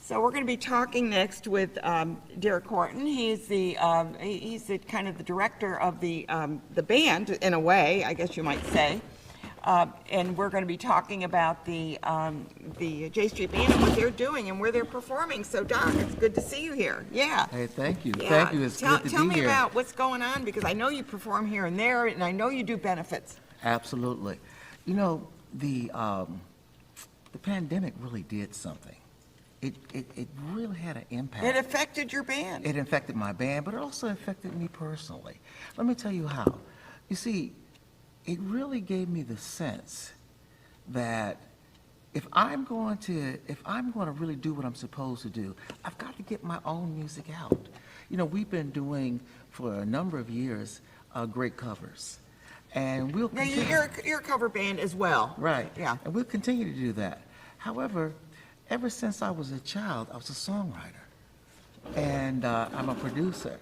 So we're going to be talking next with Derrick Horton. He's the kind of the director of the band in a way, I guess you might say. And we're going to be talking about the J Street Band and what they're doing and where they're performing. So Doc, it's good to see you here. Yeah. Hey, thank you. Yeah. Thank you. It's good to be here. Tell me about what's going on, because I know you perform here and there, and I know you do benefits. Absolutely. You know, the pandemic really did something. It really had an impact. It affected your band. It affected my band, but it also affected me personally. Let me tell you how. You see, it really gave me the sense that if I'm going to really do what I'm supposed to do, I've got to get my own music out. You know, we've been doing for a number of years great covers, and we'll Now, continue. you're a cover band as well. Right. Yeah. And we'll continue to do that. However, ever since I was a child, I was a songwriter, and I'm a producer,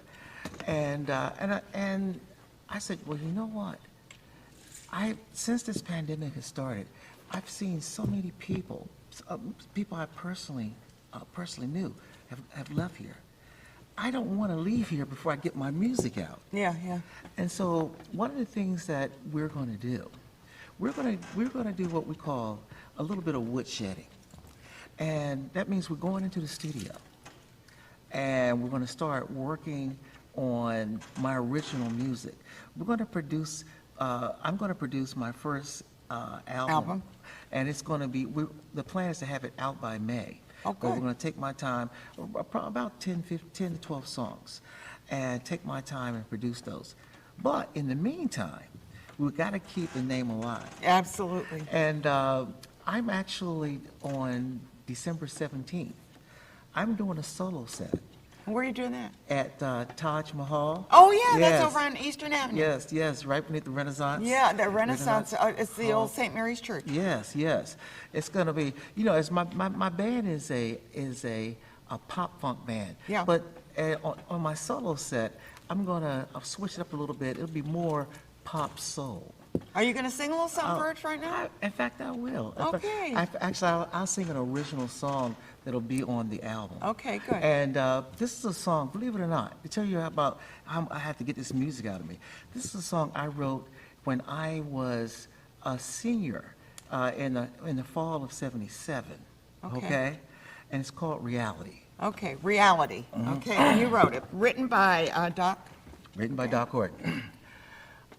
and I said, well, you know what? Since this pandemic has started, I've seen so many people I personally knew have left here. I don't want to leave here before I get my music out. Yeah, yeah. And so one of the things that we're going to do, we're going to do what we call a little bit of woodshedding. And that means we're going into the studio, and we're going to start working on my original music. We're going to produce, I'm going to produce my first album. And it's going to be, the plan is to have it out by May. Okay. But we're going to take my time, about 10 to 12 songs, and take my time and produce those. But in the meantime, we've got to keep the name alive. Absolutely. And I'm actually on December 17th. I'm doing a solo set Where are you doing that? at Taj Mahal. Oh, yeah, Yes. that's over on Eastern Avenue. Yes, right beneath the Renaissance. Yeah, the Renaissance, it's the Hall. old St. Mary's Church. Yes. It's going to be, you know, it's my band is a pop funk band. Yeah. But on my solo set, I'll switch it up a little bit. It'll be more pop soul. Are you going to sing a little something for us right now? In fact, I will. Okay. Actually, I'll sing an original song that'll be on the album. Okay, good. And this is a song, believe it or not, to tell you about how I had to get this music out of me. This is a song I wrote when I was a senior in the fall of '77. Okay. And it's called Reality. Okay, Reality. Okay, and you wrote it. Written by Doc? Written by Doc Horton.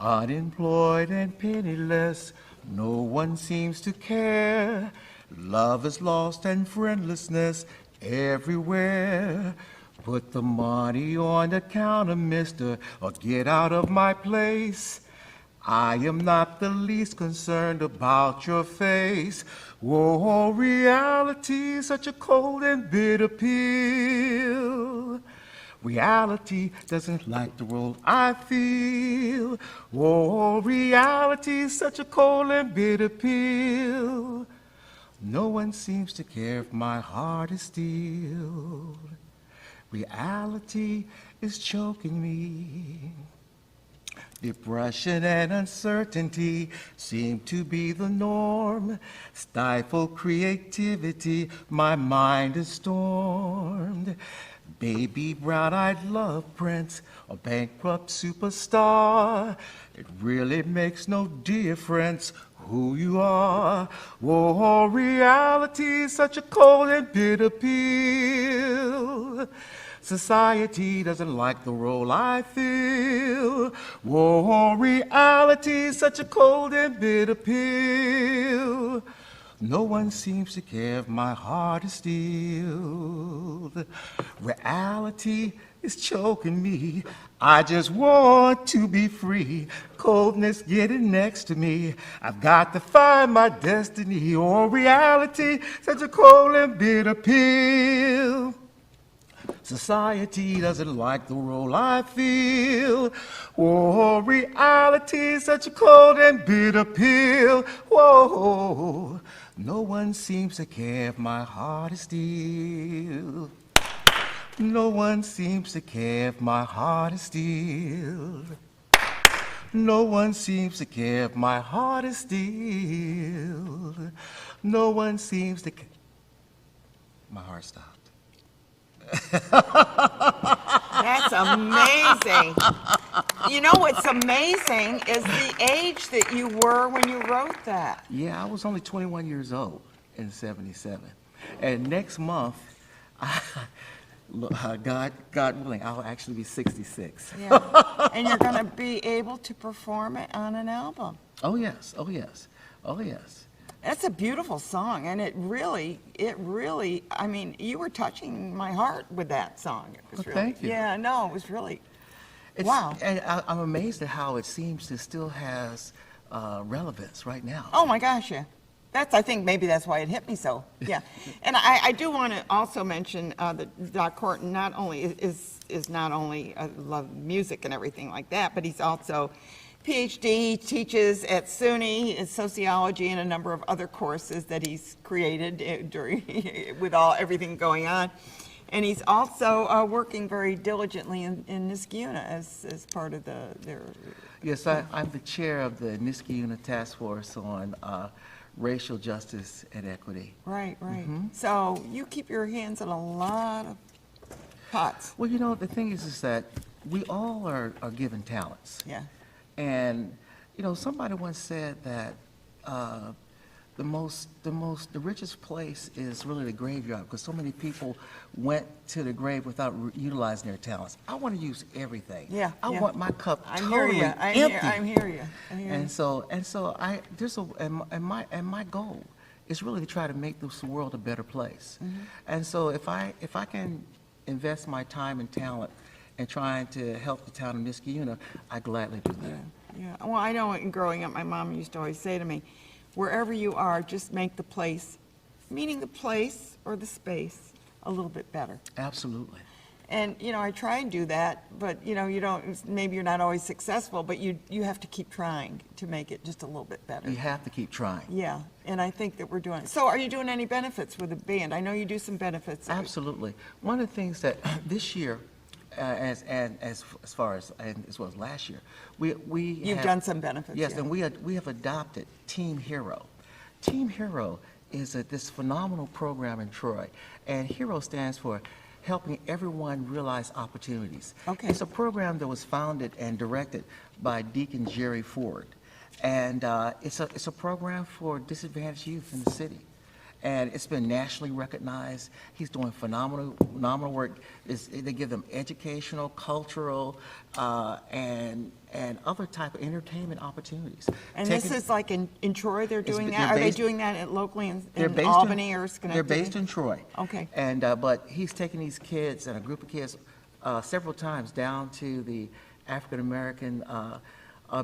Unemployed and penniless, no one seems to care. Love is lost and friendlessness everywhere. Put the money on the counter, mister, or get out of my place. I am not the least concerned about your face. Whoa, reality, such a cold and bitter pill. Reality doesn't like the role I feel. Oh, reality is such a cold and bitter pill. No one seems to care if my heart is steel. Reality is choking me. Depression and uncertainty seem to be the norm. Stifle creativity, my mind is stormed. Baby brown-eyed love prince, a bankrupt superstar. It really makes no difference who you are. Oh, reality is such a cold and bitter pill. Society doesn't like the role I fill. Oh, reality is such a cold and bitter pill. No one seems to care if my heart is stilled. Reality is choking me. I just want to be free. Coldness getting next to me. I've got to find my destiny. Oh, reality, such a cold and bitter pill. Society doesn't like the role I feel. Oh, reality, such a cold and bitter pill. Whoa, no one seems to care if my heart is steel. No one seems to care if my heart is steel. No one seems to care if my heart is steel. No one seems to care. My heart stopped. That's amazing. You know what's amazing is the age that you were when you wrote that. Yeah, I was only 21 years old in '77. And next month, God willing, I'll actually be 66. Yeah. And you're going to be able to perform it on an album. Oh, yes. Oh, yes. Oh, yes. That's a beautiful song, and it really, I mean, you were touching my heart with that song. It was Well, really, thank you. Yeah, no, it was really, It's, wow. And I'm amazed at how it seems to still has relevance right now. Oh my gosh, yeah. I think maybe that's why it hit me so. Yeah. And I do want to also mention that Doc Horton not only is not only love music and everything like that, but he's also PhD, teaches at SUNY in sociology and a number of other courses that he's created during with everything going on. And he's also working very diligently in Niskayuna as part of their. Yes, I'm the chair of the Niskayuna Task Force on Racial Justice and Equity. Right, right. So you keep your hands in a lot of pots. Well, you know, the thing is that we all are given talents. Yeah. And, you know, somebody once said that the richest place is really the graveyard because so many people went to the grave without utilizing their talents. I want to use everything. Yeah, I yeah. want my cup I hear totally you. empty. I hear you. And my goal is really to try to make this world a better place. And so if I can invest my time and talent in trying to help the town of Niskayuna, I gladly do that. Yeah. Well, I know growing up, my mom used to always say to me, wherever you are, just make the place, meaning the place or the space, a little bit better. Absolutely. And, you know, I try and do that, but, you know, you don't, maybe you're not always successful, but you have to keep trying to make it just a little bit better. You have to keep trying. Yeah, and I think that we're doing. So are you doing any benefits with the band? I know you do some benefits. Absolutely. One of the things that this year, as well as last year, You've done some benefits. Yes, yeah. and we have adopted Team Hero. Team Hero is this phenomenal program in Troy, and HERO stands for Helping Everyone Realize Opportunities. Okay. It's a program that was founded and directed by Deacon Jerry Ford, and it's a program for disadvantaged youth in the city. And it's been nationally recognized. He's doing phenomenal work. They give them educational, cultural, and other type of entertainment opportunities. And this is like in Troy, they're doing that? they're Are they based- doing that locally in based Albany or Schenectady? They're based in Troy. Okay. And but he's taking these kids and a group of kids several times down to the African American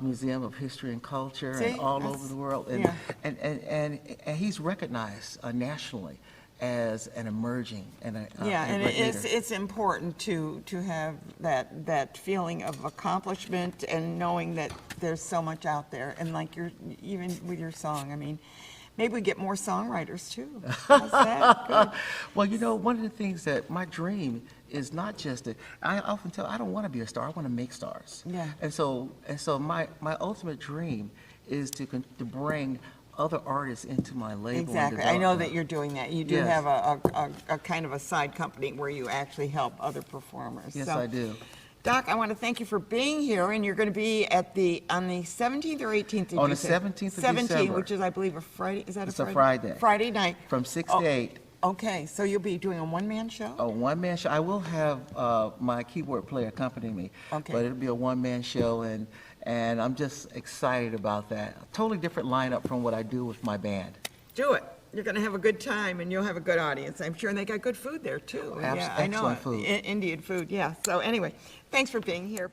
Museum of History and Culture See? and all That's- over the world, yeah. and he's recognized nationally as an emerging and Yeah, a and great leader. it's important to have that feeling of accomplishment and knowing that there's so much out there. And like even with your song, I mean, maybe we get more songwriters too. How's that? Good. Well, you know, one of the things that my dream is not just that I often tell I don't want to be a star. I want to make stars. Yeah. And so my ultimate dream is to bring other artists into my label. and Exactly. I know develop that them. you're doing that. You do Yes. have a kind of a side company where you actually help other performers. Yes, So, I do. Doc, I want to thank you for being here, and you're going to be on the 17th or 18th. Did On you the say? 17th of 17th, December. which is, I believe, a Friday. Is that It's a a Friday? Friday. Friday night. From 6 Oh, to 8. Okay, so you'll be doing a one-man show? A one-man show. I will have my keyboard player accompany me. Okay. But it'll be a one-man show, and I'm just excited about that. A totally different lineup from what I do with my band. Do it. You're going to have a good time, and you'll have a good audience, I'm sure. And they got good food there, too. Yeah, I know. Excellent food. Indian food, yeah. So anyway, thanks for being here.